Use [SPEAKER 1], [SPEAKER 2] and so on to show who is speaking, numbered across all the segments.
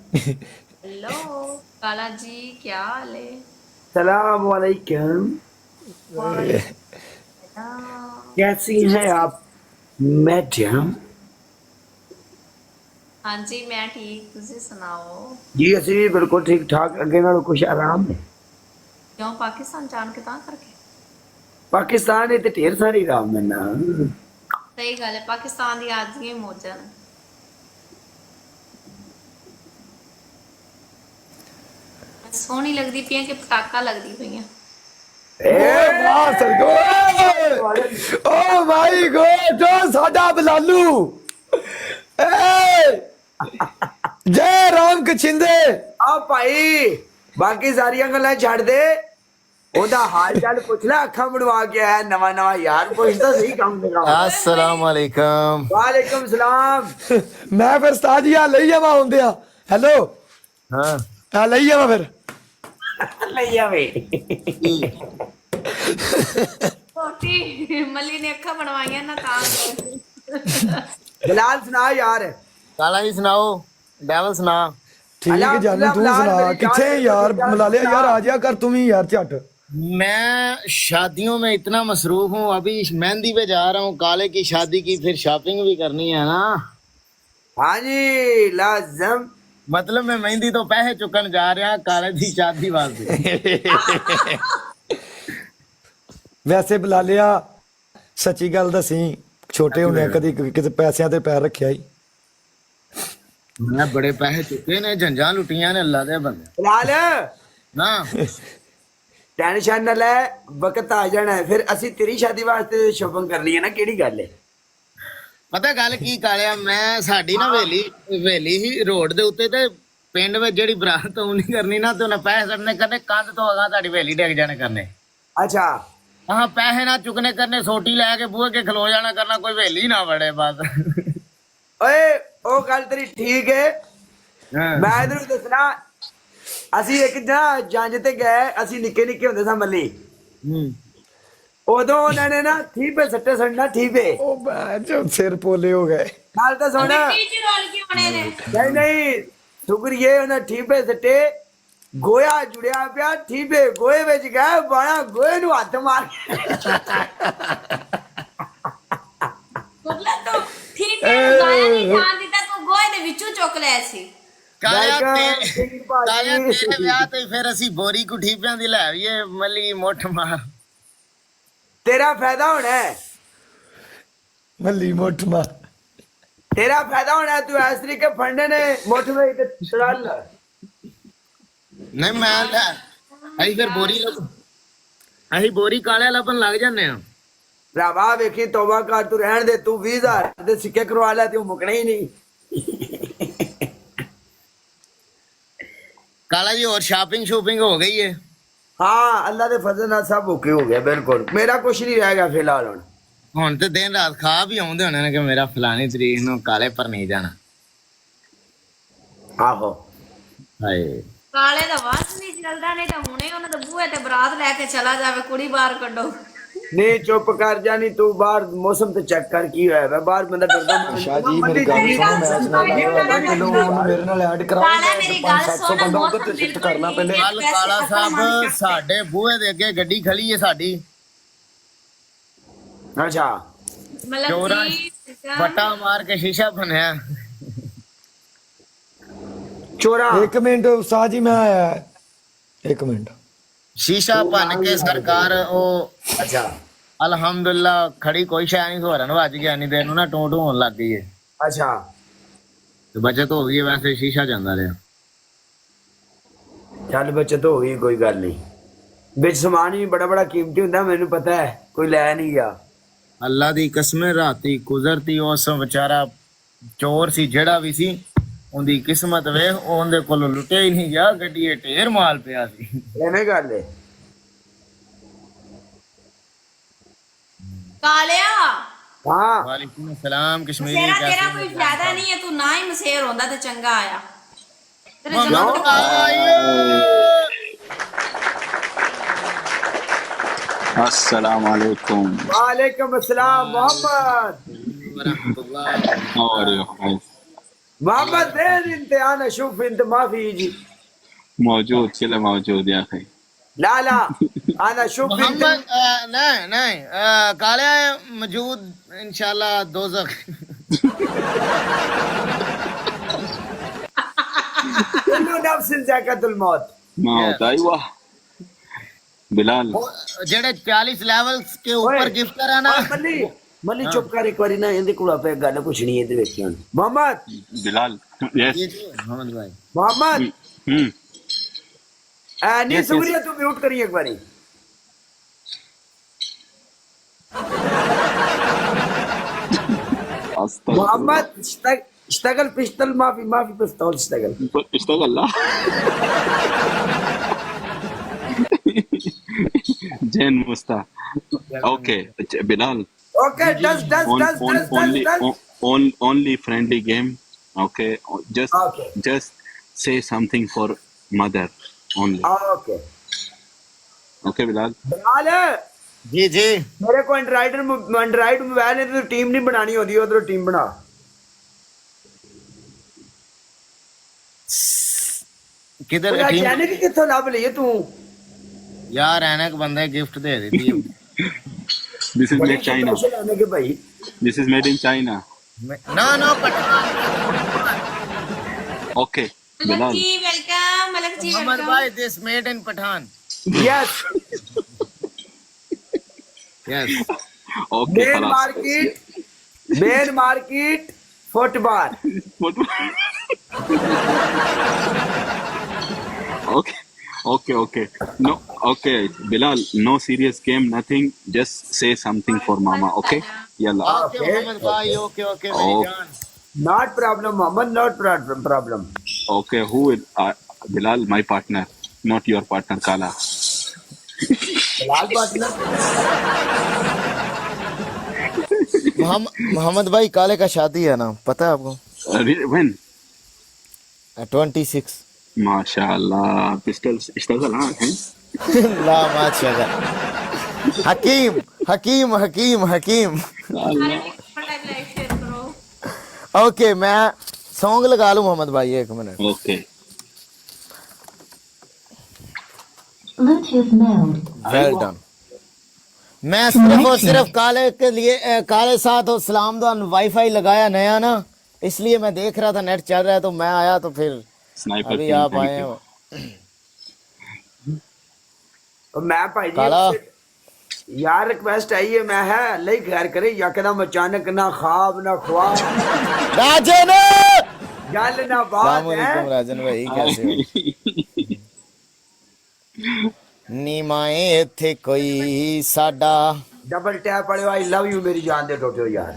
[SPEAKER 1] Hello काला जी, क्या हाल है?
[SPEAKER 2] सलाम वालेकुम।
[SPEAKER 1] वालेकुम।
[SPEAKER 2] कैसी हैं आप मैडम?
[SPEAKER 1] हाँ जी, मैं ठीक। तुझे सुनाओ।
[SPEAKER 2] जी असी भी बिल्कुल ठीक ठाक, अगे नालों कुछ आराम है।
[SPEAKER 1] क्यों पाकिस्तान जान के ता करके?
[SPEAKER 2] पाकिस्तान ते ढेर सारी राम है ना।
[SPEAKER 1] सही गल है, पाकिस्तान दी आज ही मौजां ने। मैं सोहनी लगदी पई कि पटाका लगदी पई हैं।
[SPEAKER 3] ਓਏ ਵਾਹ ਸਦਕੇ ਓ ਮਾਈ ਗੋਡ ਓ ਸਾਡਾ ਬਲਾਲੂ ਏ ਜੈ ਰਾਮ ਕਛਿੰਦੇ
[SPEAKER 2] आ भाई बाकी सारिया गल्लां छड़ दे, ओदा हाल चाल पुछ ले। अखा मुड़वा के आया नवा नवा यार, पुछदा सही काम से काम।
[SPEAKER 1] ओए होए।
[SPEAKER 3] अस्सलाम वालेकुम
[SPEAKER 2] वालेकुम सलाम।
[SPEAKER 3] ਮੈਂ ਫਿਰ ਉਸਤਾਦ ਜੀ ਆ ਲਈ ਜਾਵਾਂ ਹੁੰਦੇ ਆ ਹੈਲੋ
[SPEAKER 2] हाँ
[SPEAKER 3] ਆ ਲਈ ਜਾਵਾਂ ਫਿਰ
[SPEAKER 2] लैया वे।
[SPEAKER 1] छोटी मली ने अखा बनवाइयां ना ता
[SPEAKER 2] बिलाल सुना यार।
[SPEAKER 4] ਕਾਲਾ ਜੀ ਸੁਣਾਓ ਡੈਵਲ ਸੁਣਾ
[SPEAKER 3] ਠੀਕ
[SPEAKER 2] अल्लाह
[SPEAKER 3] ਜਾਨੂ ਤੂੰ
[SPEAKER 2] बिलाल
[SPEAKER 3] ਸੁਣਾ
[SPEAKER 2] मेरी
[SPEAKER 3] ਕਿੱਥੇ
[SPEAKER 2] जान
[SPEAKER 3] ਯਾਰ
[SPEAKER 2] मेरी जान
[SPEAKER 3] ਮਿਲਾ ਲਿਆ ਯਾਰ
[SPEAKER 2] सुना।
[SPEAKER 3] ਆ ਜਾ ਕਰ तू भी यार झट
[SPEAKER 4] मैं शादियों में इतना मसरूफ हूँ अभी मेहंदी पे जा रहा हूँ काले की शादी की फिर शॉपिंग भी करनी है ना
[SPEAKER 2] हाँ जी लाजम।
[SPEAKER 4] मतलब मैं मेहंदी तो पैसे चुकन जा रहा काले की शादी वास्ते
[SPEAKER 3] ਵੈਸੇ ਬੁਲਾ ਲਿਆ ਸੱਚੀ ਗੱਲ ਦੱਸੀ ਛੋਟੇ ਹੁੰਦੇ ਕਦੀ ਕਿਤੇ ਪੈਸਿਆਂ ਤੇ ਪੈਰ ਰੱਖਿਆ ਹੀ
[SPEAKER 4] मैं बड़े पैसे चुके ने झंझा लुटिया ने अल्लाह दे बंदे
[SPEAKER 2] बिलाल
[SPEAKER 4] ना
[SPEAKER 2] टेंशन न ले, वक्त आ जाना है फिर ਅਸੀਂ तेरी शादी वास्ते शॉपिंग करनी है ना। केड़ी गल है?
[SPEAKER 4] ਪਤਾ ਗੱਲ ਕੀ ਕਾਲਿਆ ਮੈਂ ਸਾਡੀ ਨਾ ਵੇਲੀ ਹੀ ਰੋਡ ਦੇ ਉੱਤੇ ਤੇ ਪਿੰਡ ਵਿੱਚ ਜਿਹੜੀ ਬਰਾਤ ਉਹ ਨਹੀਂ ਕਰਨੀ ਨਾ ਤੇ ਉਹਨੇ ਪੈਸੇ ਸੜਨੇ ਕਰਨੇ ਕੰਧ ਤੋਂ ਅਗਾ ਤੁਹਾਡੀ ਵੇਲੀ ਡਿੱਗ ਜਾਣੇ ਕਰਨੇ
[SPEAKER 2] अच्छा
[SPEAKER 4] हाँ पैसे ना चुकने करने सोटी लैके बूहे के खलो जाना करना कोई वेली ना बड़े बस
[SPEAKER 2] ओए ओ गल तेरी ठीक है।
[SPEAKER 4] हाँ।
[SPEAKER 2] मैं इधर दसना, ਅਸੀਂ ਇੱਕ ਨਾ ਜੰਜ ਤੇ ਗਏ, ਅਸੀਂ ਨਿੱਕੇ ਨਿੱਕੇ ਹੁੰਦੇ ਸਾਂ ਮੱਲੀ। ਉਦੋਂ ਉਹਨਾਂ ਨੇ ਨਾ ਠੀਪੇ ਸੱਟੇ ਸੜਨਾ ਠੀਪੇ।
[SPEAKER 3] ਉਹ ਬਾਜੋ ਸਿਰ ਪੋਲੇ ਹੋ ਗਏ
[SPEAKER 2] ਗੱਲ ਤਾਂ ਸੁਣ।
[SPEAKER 1] मिट्टी च रोल के होने ने।
[SPEAKER 2] ਨਹੀਂ ਨਹੀਂ ਸ਼ੁਕਰੀਏ, ਉਹਨਾਂ ठीपे ਸੱਟੇ, ਗੋਇਆ ਜੁੜਿਆ ਪਿਆ, ਠੀਪੇ ਗੋਏ ਵਿੱਚ ਗਏ, ਬਾਣਾ ਗੋਏ ਨੂੰ ਹੱਥ ਮਾਰ
[SPEAKER 1] मतलब तो ठीक है, गाया नहीं जान दिता तू गोए दे विचों चुक ले सी।
[SPEAKER 4] कालिया तेरे ब्याह ते फिर ਅਸੀਂ ਬੋਰੀ ਕੁਠੀਪਿਆਂ ਦੀ ਲੈ ਆਈਏ ਮੱਲੀ ਮੁੱਠ ਮਾਰ
[SPEAKER 2] ਤੇਰਾ ਫਾਇਦਾ ਹੋਣਾ ਹੈ,
[SPEAKER 3] ਮੱਲੀ ਮੁੱਠ ਮਾਰ
[SPEAKER 2] ਤੇਰਾ ਫਾਇਦਾ ਹੋਣਾ ਹੈ। ਤੂੰ ਇਸ ਤਰੀਕੇ ਫੰਡੇ ਨੇ ਮੁੱਠ ਵਿੱਚ ਤੇ ਛੜਲ।
[SPEAKER 4] ਨਹੀਂ ਮੈਂ ਲੈ ਅਸੀਂ ਫਿਰ ਬੋਰੀ ਲੱਭ ਅਸੀਂ ਬੋਰੀ ਕਾਲਿਆ ਲੱਭਣ ਲੱਗ ਜਾਂਦੇ ਆ
[SPEAKER 2] ਭਰਾਵਾ ਵੇਖੀ ਤੋਬਾ ਕਰ, ਤੂੰ ਰਹਿਣ ਦੇ। ਤੂੰ 20,000 ਦੇ ਸਿੱਕੇ ਕਰਵਾ ਲੈ ਤੇ ਉਹ ਮੁਕਣਾ ਹੀ ਨਹੀਂ।
[SPEAKER 4] काला जी और शॉपिंग शॉपिंग हो गई है
[SPEAKER 2] हाँ अल्लाह के फजल नाल सब ओके हो गया बिल्कुल। मेरा कुछ नहीं रहेगा फिलहाल हुण।
[SPEAKER 4] ਹੁਣ ਤੇ ਦਿਨ ਰਾਤ ਖਾ ਵੀ ਆਉਂਦੇ ਹੋਣੇ ਨੇ ਕਿ ਮੇਰਾ ਫਲਾਣੀ ਤਰੀਕ ਨੂੰ ਕਾਲੇ ਪਰ ਨਹੀਂ ਜਾਣਾ
[SPEAKER 2] आहो
[SPEAKER 4] ਹਾਏ
[SPEAKER 1] ਕਾਲੇ ਦਾ ਵਾਸ ਨਹੀਂ ਚੱਲਦਾ, ਨਹੀਂ ਤਾਂ ਹੁਣੇ ਉਹਨਾਂ ਦੇ ਬੂਹੇ ਤੇ ਬਰਾਤ ਲੈ ਕੇ ਚਲਾ ਜਾਵੇ, ਕੁੜੀ ਬਾਹਰ ਕੱਢੋ।
[SPEAKER 2] नहीं चुप कर जानी तू, बाहर मौसम तो चेक कर की होया है बाहर बंदा डरदा।
[SPEAKER 3] ਸ਼ਾਹ ਜੀ ਮੇਰੀ ਗੱਲ ਸੁਣੋ ਮੈਚ ਨਾਲ ਪਹਿਲਾਂ ਉਹਨੂੰ ਮੇਰੇ ਨਾਲ ਐਡ ਕਰਾਓ
[SPEAKER 1] ਕਾਲਾ ਮੇਰੀ ਗੱਲ
[SPEAKER 3] 500
[SPEAKER 1] ਸੁਣ,
[SPEAKER 3] ਬੰਦਾ ਉਧਰ ਤੇ ਸ਼ਿਫਟ ਕਰਨਾ ਪਹਿਲੇ
[SPEAKER 4] ਕੱਲ ਕਾਲਾ ਸਾਹਿਬ ਸਾਡੇ ਬੂਹੇ ਦੇ ਅੱਗੇ ਗੱਡੀ ਖੜੀ ਹੈ ਸਾਡੀ
[SPEAKER 2] अच्छा
[SPEAKER 1] ਮਤਲਬ
[SPEAKER 4] ਚੋਰਾਂ
[SPEAKER 1] ਜੀ
[SPEAKER 4] ਫਟਾ ਮਾਰ ਕੇ ਸ਼ੀਸ਼ਾ ਬਣਿਆ
[SPEAKER 2] चोरा
[SPEAKER 3] ਇੱਕ ਮਿੰਟ ਉਸਤਾਦ ਜੀ ਮੈਂ ਆਇਆ ਇੱਕ ਮਿੰਟ
[SPEAKER 4] ਸ਼ੀਸ਼ਾ ਭੰਨ ਕੇ ਸਰਕਾਰ ਉਹ
[SPEAKER 2] अच्छा
[SPEAKER 4] ਅਲਹਮਦੁਲਿਲਾ ਖੜੀ ਕੋਈ ਸ਼ੈ ਨਹੀਂ ਸੋਰਨ ਵੱਜ ਗਿਆ ਨਹੀਂ ਦੇਰ ਨੂੰ ਨਾ ਟੋਂ ਟੋਂ ਹੋਣ ਲੱਗ ਗਈ ਹੈ
[SPEAKER 2] अच्छा
[SPEAKER 4] ਤੇ ਬਚਤ ਹੋ ਗਈ ਹੈ ਵੈਸੇ ਸ਼ੀਸ਼ਾ ਜਾਂਦਾ ਰਿਹਾ
[SPEAKER 2] चल बचत हो गई, कोई गल नहीं। बिच समान भी बड़ा बड़ा कीमती हुंदा, मैनू पता है, कोई लै नहीं गया।
[SPEAKER 4] ਅੱਲਾ ਦੀ ਕਸਮੇ ਰਾਤੀ ਗੁਜ਼ਰਤੀ ਉਸ ਵਿਚਾਰਾ ਚੋਰ ਸੀ ਜਿਹੜਾ ਵੀ ਸੀ ਉਹਦੀ ਕਿਸਮਤ ਵੇਖ ਉਹਦੇ ਕੋਲ ਲੁੱਟਿਆ ਹੀ ਨਹੀਂ ਗਿਆ ਗੱਡੀ ਢੇਰ ਮਾਲ ਪਿਆ ਸੀ
[SPEAKER 2] एवें गल है।
[SPEAKER 1] ਕਾਲਿਆ
[SPEAKER 2] हाँ
[SPEAKER 4] ਵਾਲੇਕੁਮ ਅਸਲਾਮ ਕਸ਼ਮੀਰੀ
[SPEAKER 1] ਤੇਰਾ
[SPEAKER 4] ਕੈਸੇ
[SPEAKER 1] ਤੇਰਾ ਕੋਈ ਫਾਇਦਾ ਨਹੀਂ ਹੈ, ਤੂੰ ਨਾ ਹੀ ਮਸੇਰ ਹੁੰਦਾ ਤੇ ਚੰਗਾ ਆਇਆ। ਤੇਰੇ
[SPEAKER 4] ਹੋ?
[SPEAKER 1] ਜਮਾਂ
[SPEAKER 5] Assalamu alaikum.
[SPEAKER 2] वालेकुम अस्सलाम Mohammad.
[SPEAKER 4] वरहमतुल्लाह।
[SPEAKER 5] How are you guys?
[SPEAKER 2] Mohammad देर इम्तिहान अशुफ इंत माफी जी
[SPEAKER 5] मौजूद चले मौजूद या अखी
[SPEAKER 2] ला ला अना शुफ
[SPEAKER 4] मोहम्मद नहीं नहीं काले मौजूद इंशाल्लाह दोज़ख
[SPEAKER 2] कुल्लु नफ्सिन ज़ाइक़तुल मौत
[SPEAKER 5] मौत अयवा बिलाल
[SPEAKER 4] जेड़े 40 लेवल्स के ऊपर गिफ्ट कराना
[SPEAKER 2] मनी मनी चुप कर एक बारी ना इंदे कोल पे गल पुछनी है ते वेखियो मोहम्मद
[SPEAKER 5] बिलाल यस
[SPEAKER 4] मोहम्मद भाई
[SPEAKER 2] मोहम्मद नहीं
[SPEAKER 5] Yes,
[SPEAKER 2] सुगरिया तू म्यूट करिए एक बारी मोहम्मद اشتغل पिस्तल माफी पिस्तौल اشتغل
[SPEAKER 5] اشتغل لا जैन मुस्ता okay Bilal
[SPEAKER 2] Okay,
[SPEAKER 5] only friendly game. Okay,
[SPEAKER 2] Okay.
[SPEAKER 5] just say something for mother only.
[SPEAKER 2] Okay.
[SPEAKER 5] Okay, Bilal.
[SPEAKER 2] Bilal
[SPEAKER 4] ji जी
[SPEAKER 2] मेरे को एंड्रॉइड मोबाइल है तो टीम नहीं बनानी होती उधर टीम बना
[SPEAKER 4] किधर
[SPEAKER 2] यार
[SPEAKER 4] टीम
[SPEAKER 2] जाने की किथों लाभ लिए तू
[SPEAKER 4] यार ऐनक बंदे गिफ्ट दे देती है
[SPEAKER 5] This is made China.
[SPEAKER 2] लाने के भाई
[SPEAKER 5] This is made in China.
[SPEAKER 4] no Pathan
[SPEAKER 5] Okay,
[SPEAKER 1] Malak
[SPEAKER 5] Bilal.
[SPEAKER 1] जी वेलकम मलक जी
[SPEAKER 4] मोहम्मद
[SPEAKER 1] वेलकम
[SPEAKER 4] भाई this made in Pathan
[SPEAKER 2] yes
[SPEAKER 4] yes
[SPEAKER 5] Okay,
[SPEAKER 2] मेन
[SPEAKER 5] खलास.
[SPEAKER 2] Market football
[SPEAKER 5] Okay. No, okay, Bilal. No serious game, nothing. Just say something for Mama. Okay? Yalla.
[SPEAKER 4] Okay Mohammad भाई okay मेरी
[SPEAKER 5] Oh.
[SPEAKER 4] जान
[SPEAKER 2] not problem Mohammad not problem
[SPEAKER 5] Okay. Who will? Bilal, my partner, not your partner, Kala.
[SPEAKER 2] लाल partner
[SPEAKER 4] Mohammad भाई काले का शादी है ना पता है आपको
[SPEAKER 5] When?
[SPEAKER 4] 26
[SPEAKER 5] MashaAllah. Pistols. Ishtagal, huh?
[SPEAKER 4] ला माशाल्लाह हकीम हकीम हकीम हकीम
[SPEAKER 1] सारे लाइव शेयर करो
[SPEAKER 4] ओके मैं सॉन्ग लगा लूं मोहम्मद भाई एक minute
[SPEAKER 5] Okay.
[SPEAKER 6] Bluetooth mode.
[SPEAKER 4] Well done मैं सिर्फ और सिर्फ काले के लिए काले साथ और सलाम दो वाईफाई लगाया नया ना इसलिए मैं देख रहा था नेट चल रहा है तो मैं आया तो फिर
[SPEAKER 5] Sniper.
[SPEAKER 4] अभी
[SPEAKER 5] King,
[SPEAKER 4] आप
[SPEAKER 5] thank
[SPEAKER 4] आए
[SPEAKER 5] you.
[SPEAKER 4] हो
[SPEAKER 2] मैं भाई
[SPEAKER 4] काला।
[SPEAKER 2] जी यार रिक्वेस्ट आई है मैं है अल्लाह ही खैर करे यकदम अचानक ना ख्वाब ना ख्वाब
[SPEAKER 4] राजन
[SPEAKER 2] गल ना बात है
[SPEAKER 4] वालेकुम राजन भाई कैसे हो नीमाए थे कोई साडा
[SPEAKER 2] डबल टैप वाले आई लव यू मेरी जान दे टोटो यार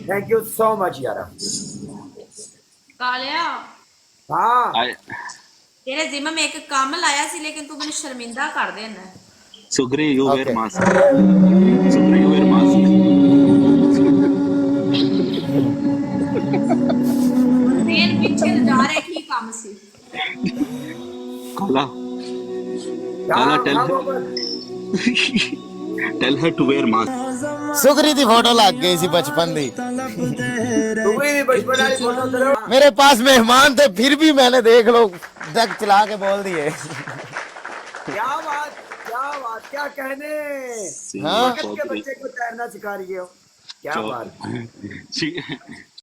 [SPEAKER 2] थैंक यू सो मच यार
[SPEAKER 1] कालिया
[SPEAKER 2] हाँ
[SPEAKER 1] तेरे जिम्मे में एक काम लाया सी लेकिन तू मैंने शर्मिंदा कर देना
[SPEAKER 5] Sugri, you wear
[SPEAKER 4] Okay.
[SPEAKER 5] mask. Sugri, you wear mask.
[SPEAKER 1] Train पीछे जा रहे की काम सी
[SPEAKER 5] Kala,
[SPEAKER 2] हाँ,
[SPEAKER 5] tell
[SPEAKER 2] हाँ,
[SPEAKER 5] her. Tell her to wear mask.
[SPEAKER 4] सुगरी दी फोटो लग गई सी बचपन दी
[SPEAKER 2] तू भी बचपन वाली फोटो तेरे
[SPEAKER 4] मेरे पास मेहमान थे फिर भी मैंने देख लो डग चला के बोल दिए
[SPEAKER 2] क्या बात क्या कहने
[SPEAKER 4] हाँ?
[SPEAKER 2] वक्त के बच्चे को तैरना सिखा रही हो क्या बात